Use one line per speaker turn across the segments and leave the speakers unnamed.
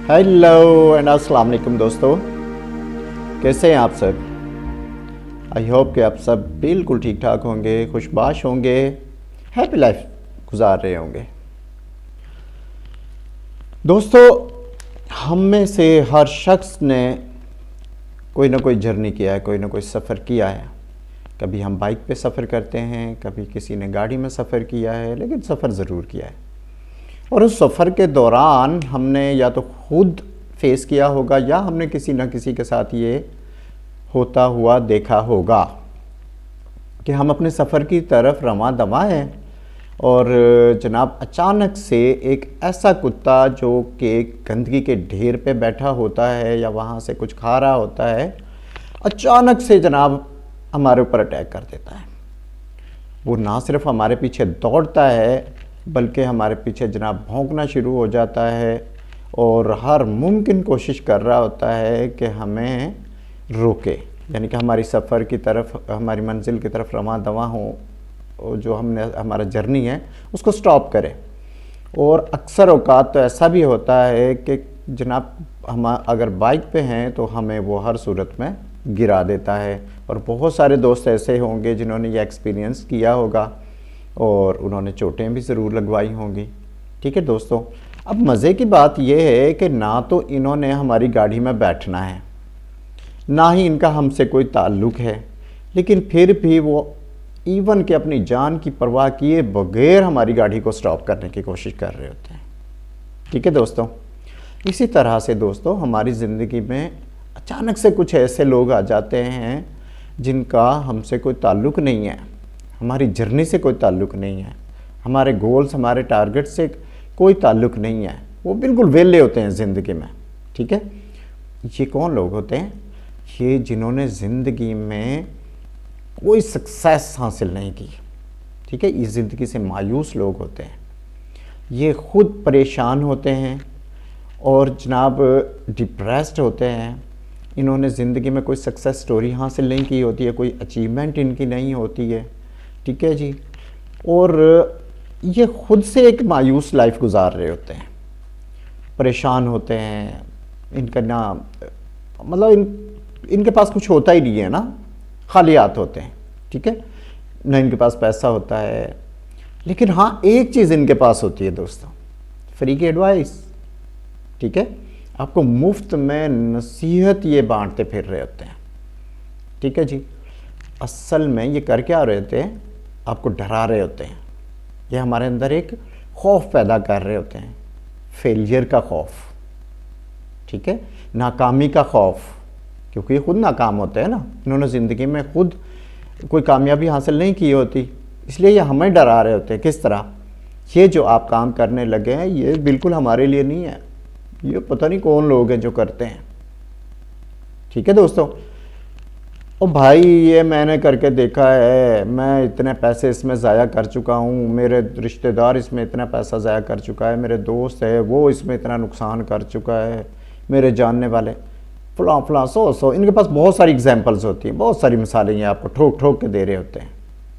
Hello and अस्सलाम वालेकुम दोस्तों, कैसे हैं आप सब। आई होप कि आप सब बिल्कुल ठीक ठाक होंगे, खुशबाश होंगे, हैप्पी लाइफ गुजार रहे होंगे। दोस्तों, हम में से हर शख्स ने कोई ना कोई जर्नी किया है, कोई ना कोई सफ़र किया है। कभी हम बाइक पे सफ़र करते हैं, कभी किसी ने गाड़ी में सफ़र किया है, लेकिन सफ़र ज़रूर किया है। और उस सफ़र के दौरान हमने या तो खुद फेस किया होगा या हमने किसी न किसी के साथ ये होता हुआ देखा होगा कि हम अपने सफ़र की तरफ रवां दवा हैं और जनाब अचानक से एक ऐसा कुत्ता जो कि गंदगी के ढेर पे बैठा होता है या वहाँ से कुछ खा रहा होता है, अचानक से जनाब हमारे ऊपर अटैक कर देता है। वो ना सिर्फ हमारे पीछे दौड़ता है बल्कि हमारे पीछे जनाब भौंकना शुरू हो जाता है और हर मुमकिन कोशिश कर रहा होता है कि हमें रोके, यानी कि हमारी सफ़र की तरफ, हमारी मंजिल की तरफ रवां दवा हो, जो हमने हमारा जर्नी है उसको स्टॉप करे। और अक्सर औकात तो ऐसा भी होता है कि जनाब हम अगर बाइक पे हैं तो हमें वो हर सूरत में गिरा देता है। और बहुत सारे दोस्त ऐसे होंगे जिन्होंने ये एक्सपीरियंस किया होगा और उन्होंने चोटें भी ज़रूर लगवाई होंगी। ठीक है दोस्तों, अब मज़े की बात यह है कि ना तो इन्होंने हमारी गाड़ी में बैठना है, ना ही इनका हमसे कोई ताल्लुक़ है, लेकिन फिर भी वो इवन कि अपनी जान की परवाह किए बगैर हमारी गाड़ी को स्टॉप करने की कोशिश कर रहे होते हैं। ठीक है दोस्तों, इसी तरह से दोस्तों हमारी ज़िंदगी में अचानक से कुछ ऐसे लोग आ जाते हैं जिनका हमसे कोई ताल्लुक़ नहीं है, हमारी जर्नी से कोई ताल्लुक़ नहीं है, हमारे गोल्स, हमारे टारगेट से कोई ताल्लुक़ नहीं है। वो बिल्कुल वेले होते हैं ज़िंदगी में। ठीक है, ये कौन लोग होते हैं? ये जिन्होंने ज़िंदगी में कोई सक्सेस हासिल नहीं की। ठीक है, इस ज़िंदगी से मायूस लोग होते हैं। ये ख़ुद परेशान होते हैं और जनाब डिप्रेस्ड होते हैं। इन्होंने ज़िंदगी में कोई सक्सेस स्टोरी हासिल नहीं की होती है, कोई अचीवमेंट इनकी नहीं होती है। ठीक है जी, और ये ख़ुद से एक मायूस लाइफ गुजार रहे होते हैं, परेशान होते हैं। इनका ना मतलब इनके पास कुछ होता ही नहीं है ना, खाली हाथ होते हैं। ठीक है, ना इनके पास पैसा होता है, लेकिन हाँ एक चीज़ इनके पास होती है दोस्तों, फ्री की एडवाइस। ठीक है, आपको मुफ्त में नसीहत ये बांटते फिर रहे होते हैं। ठीक है जी, असल में ये कर क्या रहे होते हैं? आपको डरा रहे होते हैं। ये हमारे अंदर एक खौफ पैदा कर रहे होते हैं, फेलियर का खौफ। ठीक है, नाकामी का खौफ, क्योंकि ये खुद नाकाम होते हैं ना, इन्होंने ज़िंदगी में खुद कोई कामयाबी हासिल नहीं की होती, इसलिए ये हमें डरा रहे होते हैं। किस तरह? ये जो आप काम करने लगे हैं ये बिल्कुल हमारे लिए नहीं है, ये पता नहीं कौन लोग हैं जो करते हैं। ठीक है दोस्तों, ओ भाई ये मैंने करके देखा है, मैं इतने पैसे इसमें ज़ाया कर चुका हूँ, मेरे रिश्तेदार इसमें इतना पैसा ज़ाया कर चुका है, मेरे दोस्त है वो इसमें इतना नुकसान कर चुका है, मेरे जानने वाले फलां फलां सौ। इनके पास बहुत सारी एग्जांपल्स होती हैं, बहुत सारी मिसालें ये आपको ठोक ठोक के दे रहे होते हैं।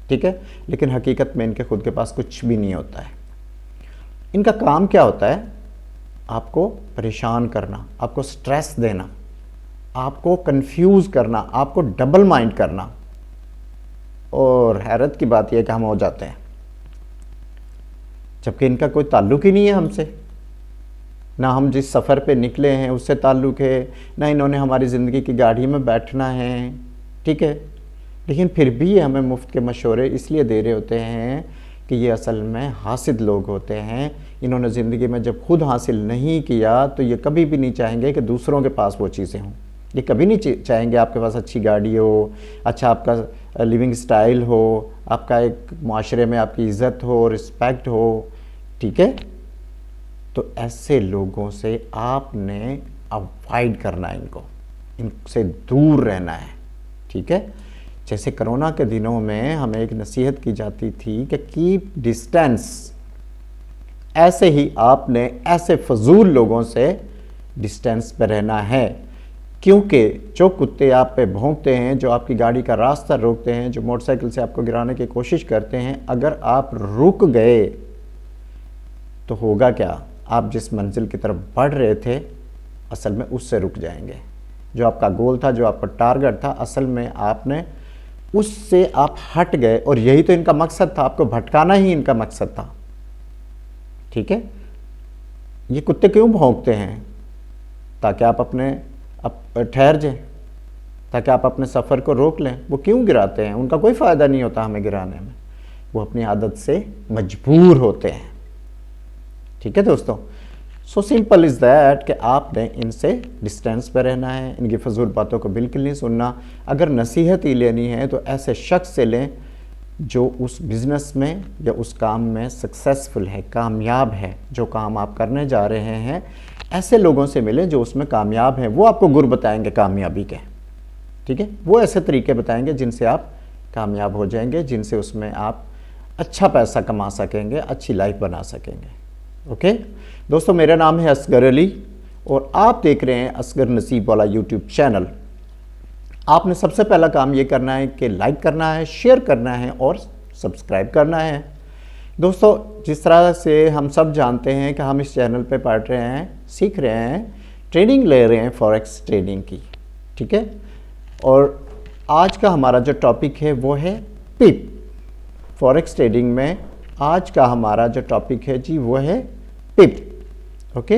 ठीक है, लेकिन हकीकत में इनके खुद के पास कुछ भी नहीं होता है। इनका काम क्या होता है? आपको परेशान करना, आपको स्ट्रेस देना, आपको कंफ्यूज करना, आपको डबल माइंड करना। और हैरत की बात यह कि हम हो जाते हैं, जबकि इनका कोई ताल्लुक ही नहीं है हमसे। ना हम जिस सफ़र पे निकले हैं उससे ताल्लुक़ है, ना इन्होंने हमारी ज़िंदगी की गाड़ी में बैठना है। ठीक है, लेकिन फिर भी ये हमें मुफ्त के मशवरे इसलिए दे रहे होते हैं कि ये असल में हासिद लोग होते हैं। इन्होंने ज़िंदगी में जब खुद हासिल नहीं किया तो ये कभी भी नहीं चाहेंगे कि दूसरों के पास वो चीज़ें हों। ये कभी नहीं चाहेंगे आपके पास अच्छी गाड़ी हो, अच्छा आपका लिविंग स्टाइल हो, आपका एक माशरे में आपकी इज़्ज़त हो, रिस्पेक्ट हो। ठीक है, तो ऐसे लोगों से आपने अवॉइड करना है, इनसे दूर रहना है। ठीक है, जैसे कोरोना के दिनों में हमें एक नसीहत की जाती थी कि कीप डिस्टेंस, ऐसे ही आपने ऐसे फजूल लोगों से डिस्टेंस पे रहना है। क्योंकि जो कुत्ते आप पे भौंकते हैं, जो आपकी गाड़ी का रास्ता रोकते हैं, जो मोटरसाइकिल से आपको गिराने की कोशिश करते हैं, अगर आप रुक गए तो होगा क्या? आप जिस मंजिल की तरफ बढ़ रहे थे असल में उससे रुक जाएंगे। जो आपका गोल था, जो आपका टारगेट था, असल में आपने उससे आप हट गए, और यही तो इनका मकसद था, आपको भटकाना ही इनका मकसद था। ठीक है, ये कुत्ते क्यों भौंकते हैं? ताकि आप अपने ठहर जाएं, ताकि आप अपने सफ़र को रोक लें। वो क्यों गिराते हैं? उनका कोई फ़ायदा नहीं होता हमें गिराने में, वो अपनी आदत से मजबूर होते हैं। ठीक है दोस्तों, सो सिंपल इज़ दैट कि आपने इनसे डिस्टेंस पे रहना है, इनकी फजूल बातों को बिल्कुल नहीं सुनना। अगर नसीहत ही लेनी है तो ऐसे शख्स से लें जो उस बिज़नेस में या उस काम में सक्सेसफुल है, कामयाब है। जो काम आप करने जा रहे हैं, ऐसे लोगों से मिलें जो उसमें कामयाब हैं। वो आपको गुर बताएंगे कामयाबी के। ठीक है, वो ऐसे तरीके बताएंगे जिनसे आप कामयाब हो जाएंगे, जिनसे उसमें आप अच्छा पैसा कमा सकेंगे, अच्छी लाइफ बना सकेंगे। ओके दोस्तों, मेरा नाम है असगर अली और आप देख रहे हैं असगर नसीब वाला यूट्यूब चैनल। आपने सबसे पहला काम ये करना है कि लाइक करना है, शेयर करना है और सब्सक्राइब करना है। दोस्तों, जिस तरह से हम सब जानते हैं कि हम इस चैनल पे पढ़ रहे हैं, सीख रहे हैं, ट्रेनिंग ले रहे हैं फॉरेक्स ट्रेडिंग की। ठीक है, और आज का हमारा जो टॉपिक है वो है पिप। फॉरेक्स ट्रेडिंग में आज का हमारा जो टॉपिक है जी वो है पिप। ओके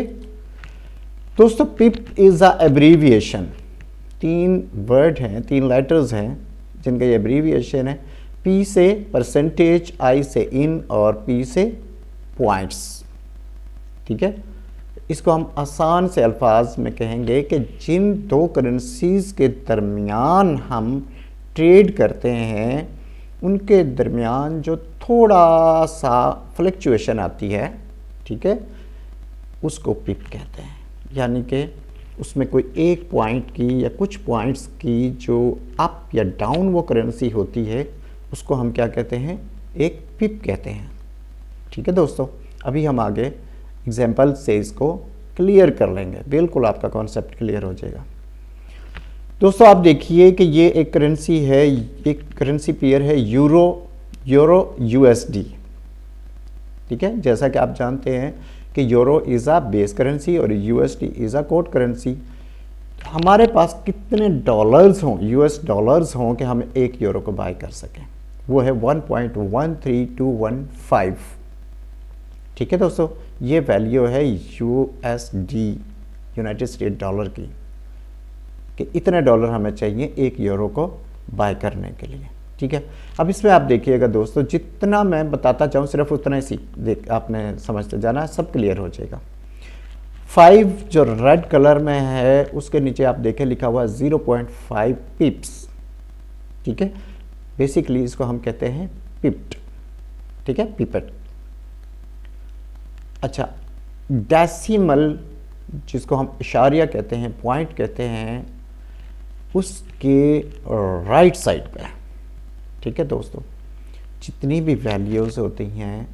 दोस्तों, पिप इज़ अ एब्रीविएशन। 3 वर्ड हैं, 3 लेटर्स हैं जिनका ये एब्रीविएशन है। पी से परसेंटेज, आई से इन और पी से पॉइंट्स। ठीक है, इसको हम आसान से अल्फाज में कहेंगे कि जिन 2 करेंसीज़ के दरमियान हम ट्रेड करते हैं, उनके दरमियान जो थोड़ा सा फ्लक्चुएशन आती है, ठीक है, उसको पिप कहते हैं। यानी कि उसमें कोई एक पॉइंट की या कुछ पॉइंट्स की जो अप या डाउन वो करेंसी होती है, उसको हम क्या कहते हैं? एक पिप कहते हैं। ठीक है दोस्तों, अभी हम आगे एग्जाम्पल से इसको क्लियर कर लेंगे, बिल्कुल आपका कॉन्सेप्ट क्लियर हो जाएगा। दोस्तों, आप देखिए कि ये एक करेंसी है, एक करेंसी पेयर है यूरो यूएसडी। ठीक है, जैसा कि आप जानते हैं कि euro is a base currency और USD is a quote currency. हमारे पास कितने डॉलर्स हों, यूएस डॉलर्स हों कि हम 1 यूरो को बाय कर सकें? वो है 1.13215। ठीक है दोस्तों, ये वैल्यू है यूएसडी, यूनाइटेड स्टेट डॉलर की, कि इतने डॉलर हमें चाहिए 1 यूरो को बाय करने के लिए। ठीक है, अब इसमें आप देखिएगा दोस्तों, जितना मैं बताता जाऊँ सिर्फ उतना ही आपने समझते जाना है, सब क्लियर हो जाएगा। 5 जो रेड कलर में है उसके नीचे आप देखें लिखा हुआ 0.5 पिप्स। ठीक है, बेसिकली इसको हम कहते हैं पिप्ट। ठीक है, पिपेट। अच्छा, डेसिमल जिसको हम इशारिया कहते हैं, पॉइंट कहते हैं, उसके राइट साइड पे। ठीक है दोस्तों, जितनी भी वैल्यूज़ होती हैं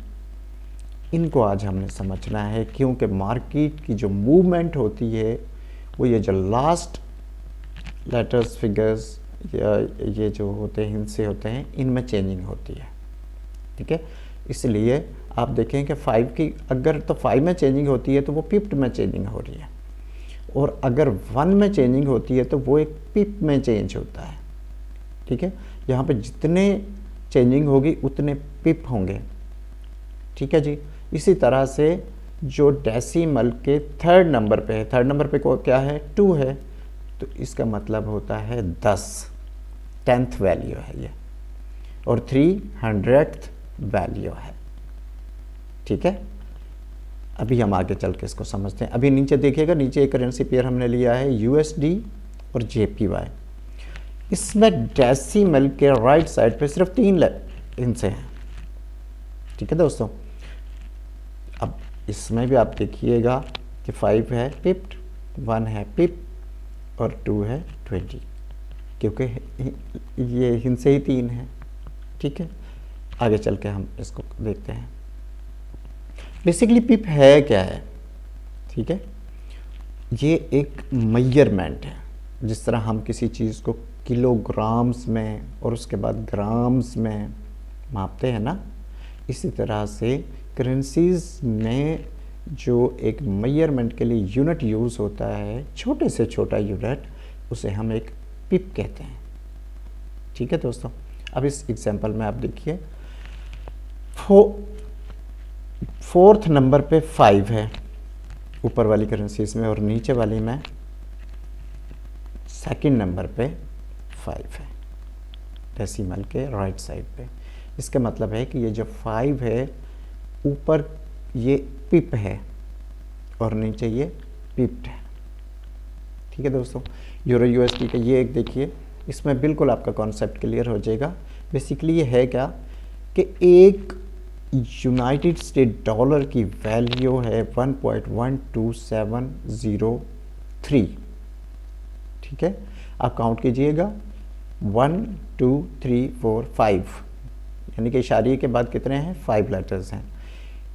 इनको आज हमने समझना है, क्योंकि मार्केट की जो मूवमेंट होती है वो ये जो लास्ट लेटर्स, फिगर्स या ये जो होते हैं हिंसे होते हैं, इनमें चेंजिंग होती है। ठीक है, इसलिए आप देखें कि 5 की अगर तो 5 में चेंजिंग होती है तो वो पिप्ट में चेंजिंग हो रही है, और अगर 1 में चेंजिंग होती है तो वो एक पिप में चेंज होता है। ठीक है, यहाँ पे जितने चेंजिंग होगी उतने पिप होंगे। ठीक है जी, इसी तरह से जो डेसिमल के 3rd नंबर पे है, 3rd नंबर पे को क्या है? 2 है, तो इसका मतलब होता है 10, 10th वैल्यू है ये, और 300th वैल्यू है। ठीक है, अभी हम आगे चल के इसको समझते हैं। अभी नीचे देखिएगा, नीचे एक करेंसी पेयर हमने लिया है यूएसडी और जेपीवाई। इसमें डेसिमल के राइट साइड पे सिर्फ 3 हिस्से हैं। ठीक है दोस्तों, अब इसमें भी आप देखिएगा कि 5 है पिप्ट, 1 है पिप और 2 है 20, क्योंकि ये हिस्से ही 3 हैं। ठीक है, आगे चल के हम इसको देखते हैं। बेसिकली पिप है क्या है? ठीक है, ये एक मेजरमेंट है। जिस तरह हम किसी चीज़ को किलोग्राम्स में और उसके बाद ग्राम्स में मापते हैं ना, इसी तरह से करेंसीज में जो एक मेजरमेंट के लिए यूनिट यूज़ होता है, छोटे से छोटा यूनिट, उसे हम एक पिप कहते हैं। ठीक है दोस्तों, अब इस एग्जांपल में आप देखिए, फोर्थ नंबर पे 5 है ऊपर वाली करेंसीज में, और नीचे वाली में सेकंड नंबर पे 5 है डेसिमल के राइट साइड पे। इसका मतलब है कि ये जो 5 है ऊपर ये पिप है और नीचे ये पिप्ड है। ठीक है दोस्तों, यूरो यूएसडी का ये एक देखिए, इसमें बिल्कुल आपका कॉन्सेप्ट क्लियर हो जाएगा। बेसिकली ये है क्या कि एक यूनाइटेड स्टेट डॉलर की वैल्यू है 1.12703। ठीक है, आप काउंट कीजिएगा 1 2 3 4 5, यानी कि इशारे के बाद कितने हैं, 5 लेटर्स हैं।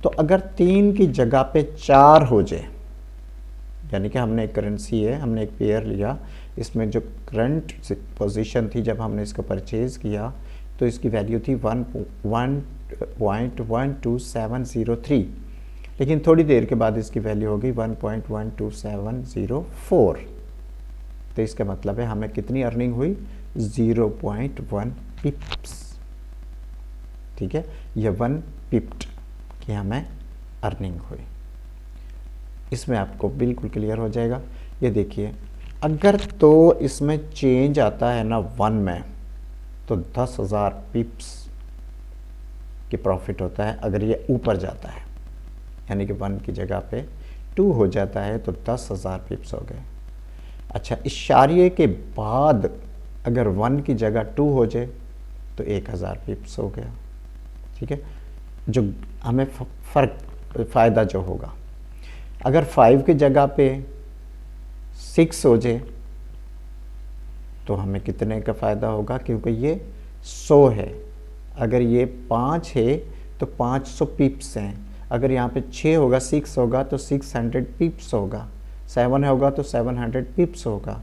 तो अगर 3 की जगह पे 4 हो जाए, यानी कि हमने एक करेंसी है, हमने एक पेयर लिया, इसमें जो करंट पोजीशन थी जब हमने इसको परचेज़ किया तो इसकी वैल्यू थी 1.12703, लेकिन थोड़ी देर के बाद इसकी वैल्यू होगी 1.12704। तो इसका मतलब है हमें कितनी अर्निंग हुई, 0.1 पिप्स। ठीक है, ये 1 पिप्ड की हमें अर्निंग हुई। इसमें आपको बिल्कुल क्लियर हो जाएगा। ये देखिए, अगर तो इसमें चेंज आता है ना 1 में, तो 10,000 पिप्स की प्रॉफिट होता है। अगर ये ऊपर जाता है, यानी कि 1 की जगह पे 2 हो जाता है, तो 10,000 पिप्स हो गए। अच्छा, इशारे के बाद अगर 1 की जगह 2 हो जाए तो 1000 पिप्स हो गया। ठीक है, जो हमें फ़ायदा जो होगा, अगर 5 की जगह पे 6 हो जाए तो हमें कितने का फ़ायदा होगा, क्योंकि ये 100 है। अगर ये 5 है तो 500 पिप्स हैं। अगर यहाँ पे 6 होगा, 6 होगा तो 600 पिप्स होगा। 7 होगा तो 700 पिप्स होगा।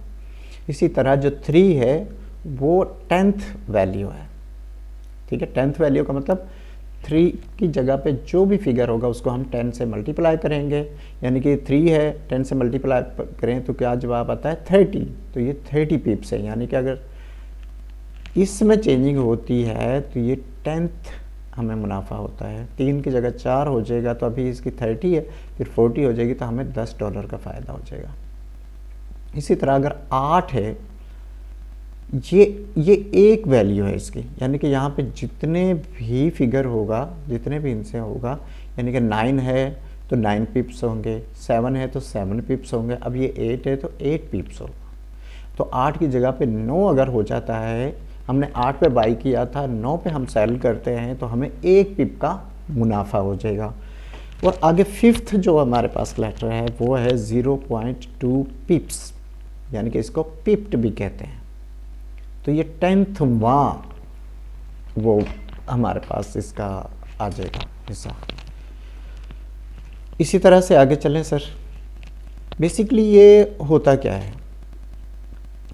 इसी तरह जो 3 है वो 10th वैल्यू है। ठीक है, 10th वैल्यू का मतलब 3 की जगह पे जो भी फिगर होगा उसको हम 10 से मल्टीप्लाई करेंगे, यानी कि 3 है, 10 से मल्टीप्लाई करें तो क्या जवाब आता है, 30। तो ये 30 पिप्स है, यानी कि अगर इसमें चेंजिंग होती है तो ये 10th हमें मुनाफा होता है। 3 की जगह 4 हो जाएगा तो अभी इसकी 30 है, फिर 40 हो जाएगी तो हमें $10 का फ़ायदा हो जाएगा। इसी तरह अगर 8 है, ये एक वैल्यू है इसकी, यानी कि यहाँ पे जितने भी फिगर होगा, जितने भी इनसे होगा, यानी कि 9 है तो 9 पिप्स होंगे, 7 है तो 7 पिप्स होंगे, अब ये 8 है तो 8 पिप्स होगा। तो 8 की जगह पे 9 अगर हो जाता है, हमने 8 पे बाई किया था, 9 पे हम सेल करते हैं तो हमें 1 पिप का मुनाफा हो जाएगा। और आगे 5th जो हमारे पास लेटर है वो है 0.2 पिप्स, यानी कि इसको पिप्ड भी कहते हैं। तो ये 10वां वो हमारे पास इसका आ जाएगा हिस्सा। इसी तरह से आगे चलें सर। बेसिकली ये होता क्या है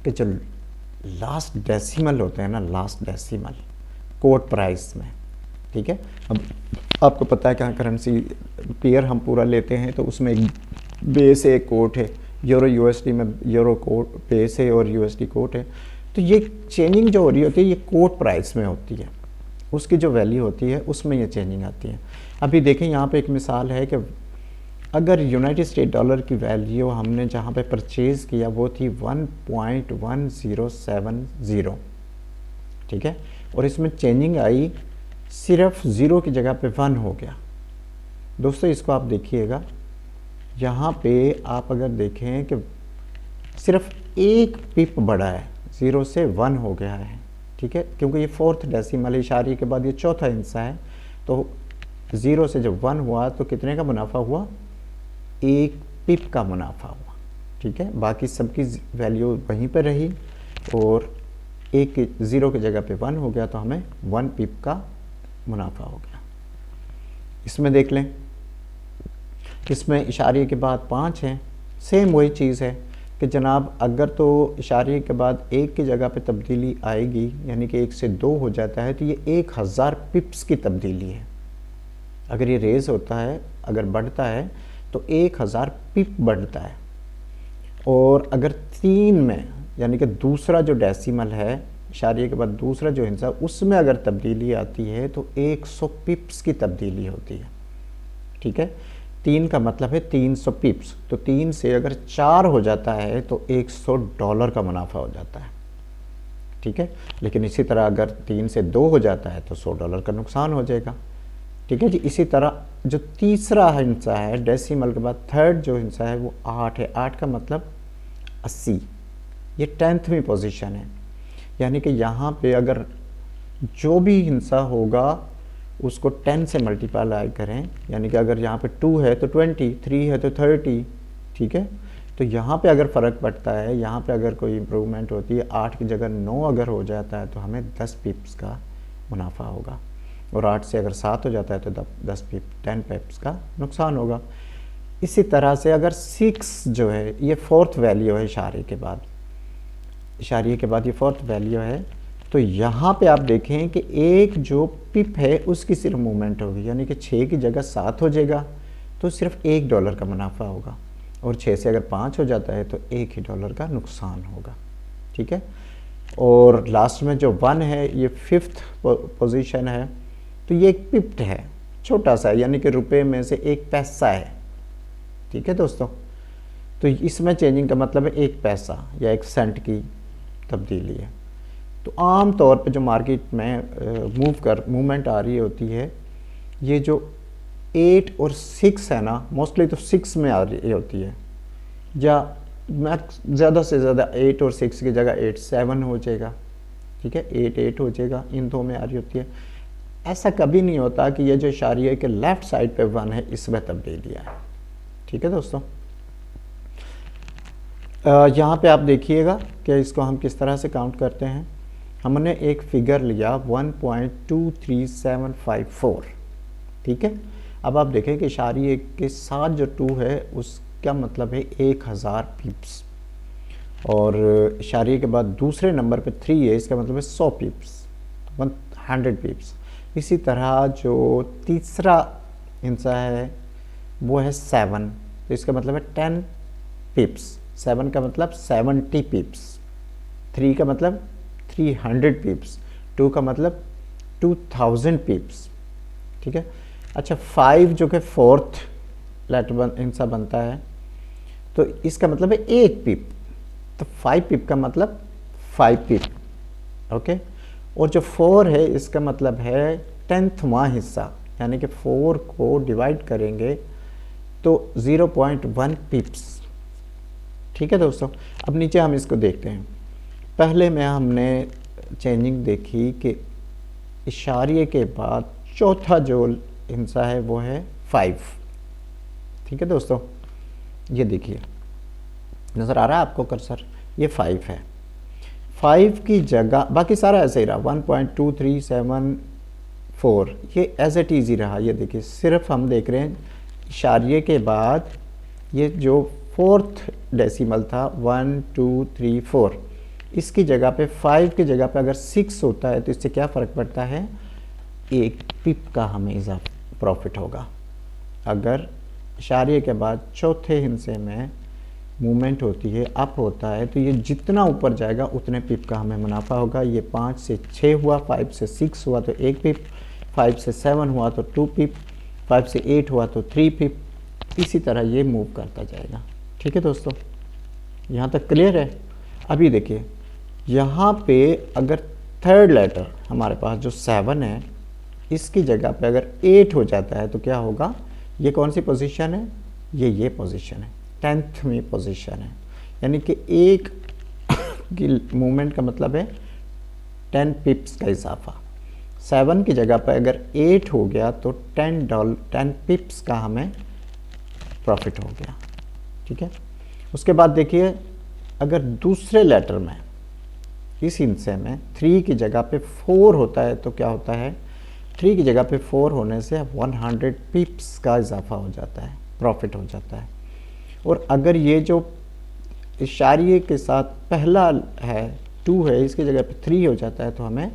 कि जो लास्ट डेसिमल होते हैं ना, लास्ट डेसिमल कोट प्राइस में, ठीक है, अब आपको पता है कि करेंसी पेयर हम पूरा लेते हैं तो उसमें एक बेस है, एक कोट है। यूरो यूएसडी में यूरो कोट बेस है और यूएसडी कोट है। तो ये चेंजिंग जो हो रही होती है ये कोट प्राइस में होती है, उसकी जो वैल्यू होती है उसमें ये चेंजिंग आती है। अभी देखें यहाँ पे एक मिसाल है कि अगर यूनाइटेड स्टेट डॉलर की वैल्यू हमने जहाँ पे परचेज़ किया वो थी 1.1070, ठीक है, और इसमें चेंजिंग आई, सिर्फ 0 की जगह पे 1 हो गया। दोस्तों इसको आप देखिएगा, यहाँ पे आप अगर देखें कि सिर्फ 1 पिप बढ़ा है, 0 से 1 हो गया है, ठीक है, क्योंकि ये 4th डेसिमल इशारे के बाद ये चौथा हिस्सा है। तो 0 से जब 1 हुआ तो कितने का मुनाफा हुआ, 1 पिप का मुनाफा हुआ, ठीक है। बाकी सबकी वैल्यू वहीं पर रही और 0 की जगह पे 1 हो गया तो हमें 1 पिप का मुनाफा हो गया। इसमें देख लें, इसमें इशारे के बाद 5 हैं, सेम वही चीज़ है कि जनाब अगर तो इशारे के बाद 1 की जगह पे तब्दीली आएगी, यानी कि 1 से 2 हो जाता है तो ये 1000 पिप्स की तब्दीली है। अगर ये रेज़ होता है, अगर बढ़ता है तो 1000 पिप बढ़ता है। और अगर 3 में यानी कि दूसरा जो डेसिमल है, इशारिये के बाद दूसरा जो हिस्सा, उसमें अगर तब्दीली आती है तो 100 पिप्स की तब्दीली होती है। ठीक है, 3 का मतलब है 300 पिप्स, तो 3 से अगर 4 हो जाता है तो $100 का मुनाफा हो जाता है। ठीक है, लेकिन इसी तरह अगर 3 से 2 हो जाता है तो $100 का नुकसान हो जाएगा। ठीक है जी। इसी तरह जो तीसरा हिस्सा है डेसिमल के बाद थर्ड जो हिस्सा है वो 8 है। 8 का मतलब 80, ये 10वीं पोजीशन है। यानी कि यहाँ पे अगर जो भी हिस्सा होगा उसको 10 से मल्टीप्लाई करें, यानी कि अगर यहाँ पे 2 है तो 20, 3 है तो 30। ठीक है, तो यहाँ पे अगर फ़र्क पड़ता है, यहाँ पे अगर कोई इम्प्रूवमेंट होती है, 8 की जगह 9 अगर हो जाता है तो हमें 10 पिप्स का मुनाफा होगा, और 8 से अगर 7 हो जाता है तो 10 पिप्स का नुकसान होगा। इसी तरह से अगर 6 जो है ये फोर्थ वैल्यू है इशारे के बाद, इशारे के बाद ये फोर्थ वैल्यू है, तो यहाँ पे आप देखें कि एक जो पिप है उसकी सिर्फ मूवमेंट होगी, यानी कि 6 की जगह 7 हो जाएगा तो सिर्फ $1 का मुनाफा होगा, और 6 से अगर 5 हो जाता है तो $1 का नुकसान होगा। ठीक है, और लास्ट में जो 1 है ये 5th पोजीशन है, तो ये एक पिप्ट है, छोटा सा, यानी कि रुपए में से 1 पैसा है। ठीक है दोस्तों, तो इसमें चेंजिंग का मतलब है 1 पैसा या 1 सेंट की तब्दीली है। तो आम तौर पे जो मार्केट में मूवमेंट आ रही होती है, ये जो 8 और 6 है ना, मोस्टली तो 6 में आ रही होती है, या मैक्स ज़्यादा से ज़्यादा 8 और 6 की जगह 8 7 हो जाएगा। ठीक है, 8 8 हो जाएगा, इन दो में आ रही होती है। ऐसा कभी नहीं होता कि ये जो इशारिये के लेफ़्ट साइड पे 1 है इसमें तब्दीली है। ठीक है दोस्तों, यहाँ पे आप देखिएगा कि इसको हम किस तरह से काउंट करते हैं। हमने एक फिगर लिया 1.23754। ठीक है, अब आप देखें कि इशारिये के साथ जो 2 है उसका मतलब है 1000 पिप्स, और इशारिये के बाद दूसरे नंबर पे 3 है, इसका मतलब है 100 पिप्स, 100 पिप्स। इसी तरह जो तीसरा हिस्सा है वो है 7, तो इसका मतलब है 10 पिप्स। 7 का मतलब 70 पिप्स, 3 का मतलब 300 पिप्स, 2 का मतलब 2000 पिप्स। ठीक है, अच्छा 5 जो कि फोर्थ लेटर हिस्सा बनता है, तो इसका मतलब है 1 पिप, तो 5 पिप का मतलब 5 पिप। ओके, और जो 4 है इसका मतलब है 10वां हिस्सा, यानी कि 4 को डिवाइड करेंगे तो 0.1 पिप्स। ठीक है दोस्तों, अब नीचे हम इसको देखते हैं। पहले में हमने चेंजिंग देखी कि इशारिये के बाद चौथा जो हिस्सा है वो है 5। ठीक है दोस्तों, ये देखिए नज़र आ रहा है आपको कर्सर, ये 5 है। 5 की जगह बाकी सारा ऐसे ही रहा, 1.2374 ये एज इट इज़ ही रहा। ये देखिए सिर्फ हम देख रहे हैं इशारिये के बाद ये जो फोर्थ डेसिमल था 1 2 3 4, इसकी जगह पे 5 की जगह पे अगर 6 होता है तो इससे क्या फ़र्क पड़ता है, 1 पिप का हमें इजाफा प्रॉफिट होगा। अगर इशारिये के बाद चौथे हिस्से में मूवमेंट होती है, अप होता है, तो ये जितना ऊपर जाएगा उतने पिप का हमें मुनाफा होगा। ये 5 से 6 हुआ, 5 से 6 हुआ तो 1 पिप, 5 से 7 हुआ तो 2 पिप, 5 से 8 हुआ तो 3 पिप, इसी तरह ये मूव करता जाएगा। ठीक है दोस्तों, यहाँ तक क्लियर है। अभी देखिए यहाँ पे अगर थर्ड लेटर हमारे पास जो 7 है, इसकी जगह पे अगर 8 हो जाता है तो क्या होगा, ये कौन सी पोजीशन है, ये पोजीशन है, 10वीं पोजीशन है, यानी कि एक की मूवमेंट का मतलब है 10 पिप्स का इजाफा। 7 की जगह पर अगर 8 हो गया तो 10 पिप्स का हमें प्रॉफिट हो गया। ठीक है, उसके बाद देखिए अगर दूसरे लेटर में इस हिस्से में 3 की जगह पे 4 होता है तो क्या होता है, 3 की जगह पे 4 होने से 100 पिप्स का इजाफा हो जाता है, प्रॉफिट हो जाता है। और अगर ये जो इशारिये के साथ पहला है 2 है, इसकी जगह पे 3 हो जाता है तो हमें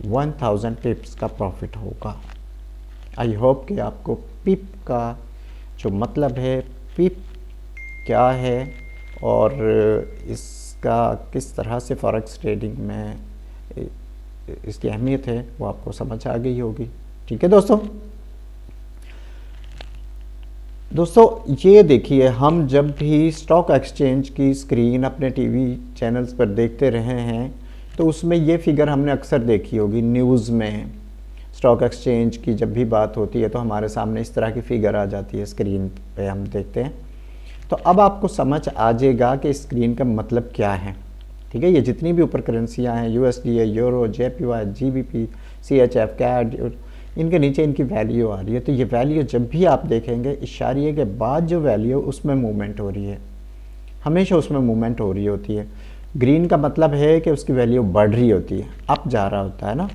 1000 पिप्स का प्रॉफिट होगा। आई होप कि आपको पिप का जो मतलब है पिप क्या है और इसका किस तरह से फॉरेक्स ट्रेडिंग में इसकी अहमियत है वो आपको समझ आ गई होगी। ठीक है दोस्तों ये देखिए, हम जब भी स्टॉक एक्सचेंज की स्क्रीन अपने टीवी चैनल्स पर देखते रहे हैं तो उसमें ये फिगर हमने अक्सर देखी होगी। न्यूज़ में स्टॉक एक्सचेंज की जब भी बात होती है तो हमारे सामने इस तरह की फिगर आ जाती है, स्क्रीन पे हम देखते हैं। तो अब आपको समझ आ जाएगा कि स्क्रीन का मतलब क्या है। ठीक है, ये जितनी भी ऊपर करेंसियाँ हैं, USD है, euro, JPY, GBP, CHF, CAD, इनके नीचे इनकी वैल्यू आ रही है। तो ये वैल्यू जब भी आप देखेंगे इशारे के बाद जो वैल्यू उसमें मूवमेंट हो रही है, हमेशा उसमें मूवमेंट हो रही होती है। ग्रीन का मतलब है कि उसकी वैल्यू बढ़ रही होती है, अप जा रहा होता है ना,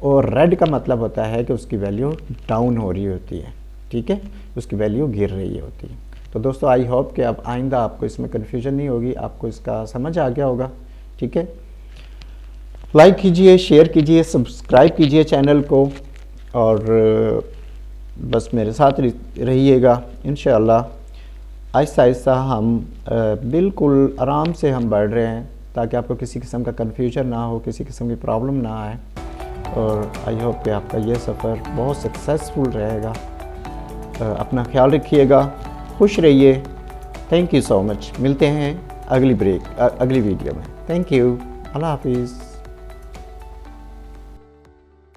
और रेड का मतलब होता है कि उसकी वैल्यू डाउन हो रही होती है। ठीक है, उसकी वैल्यू गिर रही होती है। तो दोस्तों आई होप कि अब आइंदा आपको इसमें कन्फ्यूजन नहीं होगी, आपको इसका समझ आ गया होगा। ठीक है, लाइक कीजिए, शेयर कीजिए, सब्सक्राइब कीजिए चैनल को और बस मेरे साथ रहिएगा। इंशाअल्लाह आहिस्ता आहिस्ता हम बिल्कुल आराम से हम बढ़ रहे हैं ताकि आपको किसी किस्म का कन्फ्यूजन ना हो, किसी किस्म की प्रॉब्लम ना आए। और आई होप कि आपका ये सफ़र बहुत सक्सेसफुल रहेगा। अपना ख्याल रखिएगा, खुश रहिए। Thank you so much. मिलते हैं अगली वीडियो में। Thank you. अल्लाह हाफिज़।